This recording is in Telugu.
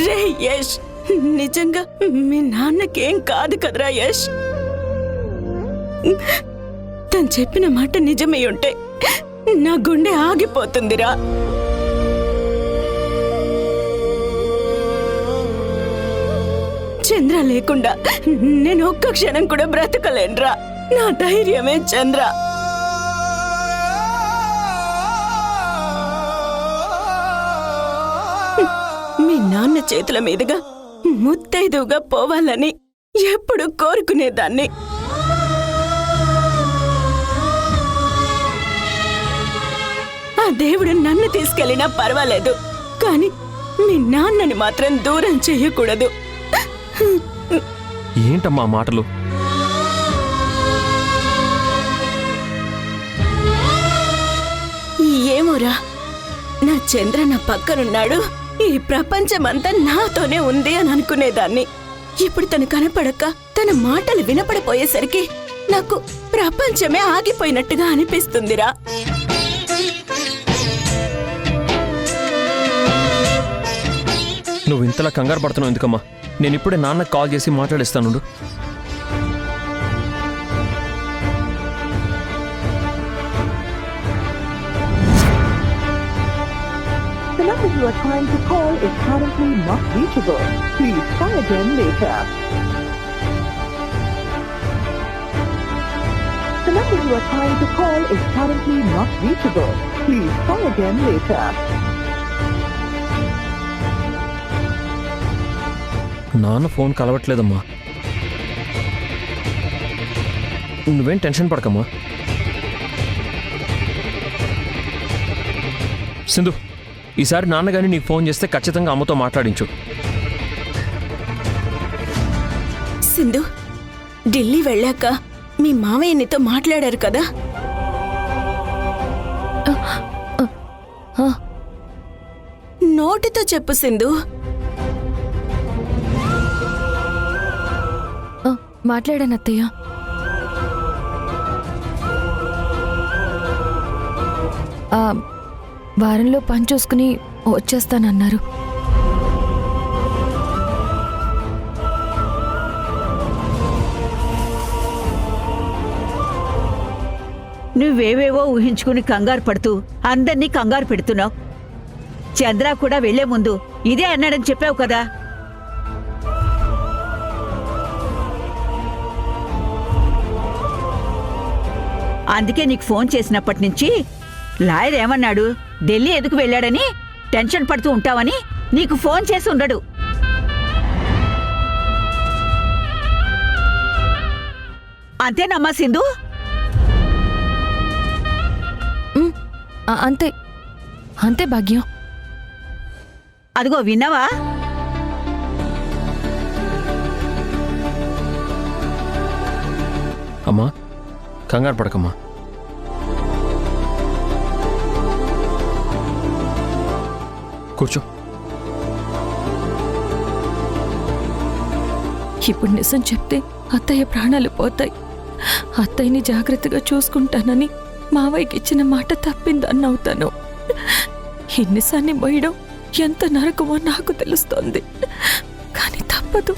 రే యష్, నిజంగా మీ నాన్నకేం కాదు కదరా యష్. తను చెప్పిన మాట నిజమై ఉంటే నా గుండె ఆగిపోతుందిరా. చంద్ర లేకుండా నేను ఒక్క క్షణం కూడా బ్రతకలేనురా. నా ధైర్యమే చంద్ర. మీ నాన్న చేతుల మీదుగా ముత్తైదుగా పోవాలని ఎప్పుడు కోరుకునేదాన్ని. ఆ దేవుడు నన్ను తీసుకెళ్ళినా పర్వాలేదు, కానీ మీ నాన్నని మాత్రం దూరం చెయ్యకూడదు. ఏంటమ్మా మాటలు? ఏమోరా, నా చంద్ర నా పక్కనున్నాడు, ఈ ప్రపంచమంతా నాతోనే ఉంది అని అనుకునేదాన్ని. ఇప్పుడు తను కనపడక తన మాటలు వినపడిపోయేసరికి నాకు ప్రపంచమే ఆగిపోయినట్టుగా అనిపిస్తుందిరా. నువ్వు ఇంతలా కంగారు పడుతున్నావు ఎందుకమ్మా? నేను ఇప్పుడే నాన్నకు కాల్ చేసి మాట్లాడిస్తాను. The number you are trying to call is currently not reachable. Please try again later. The number you are trying to call is currently not reachable. Please try again later. నాన్న ఫోన్ కలవట్లేదమ్మా. నువ్వేం టెన్షన్ పడకమ్మా. సింధు, ఈసారి నాన్నగాని నీకు ఫోన్ చేస్తే ఖచ్చితంగా అమ్మతో మాట్లాడించు. సింధు, ఢిల్లీ వెళ్ళాక మీ మావయ్య నీతో మాట్లాడారు కదా? నోటితో చెప్పు సింధు. మాట్లాడాను అత్తయ్య. వారంలో పని చూసుకుని వచ్చేస్తానన్నారు. నువ్వేవేవో ఊహించుకుని కంగారు పడుతూ అందర్నీ కంగారు పెడుతున్నావు. చంద్ర కూడా వెళ్లే ముందు ఇదే అన్నాడని చెప్పావు కదా. అందుకే నీకు ఫోన్ చేసినప్పటి నుంచి లాయర్ ఏమన్నాడు, ఢిల్లీ ఎందుకు వెళ్ళాడని టెన్షన్ పడుతూ ఉంటావని నీకు ఫోన్ చేసి ఉండడు. అంతేనమ్మా సింధు? అంతే అంతే భాగ్యం. అదిగో విన్నావా? అమ్మా, కంగారు పడకమ్మా. కూర్చో. ఇప్పుడు నిజం చెప్తే అత్తయ్య ప్రాణాలు పోతాయి. అత్తయ్యని జాగ్రత్తగా చూసుకుంటానని మావయ్యకి ఇచ్చిన మాట తప్పిందన్నవుతాను. ఇన్నిసార్లు మోయడం ఎంత నరకమో నాకు తెలుస్తోంది, కానీ తప్పదు.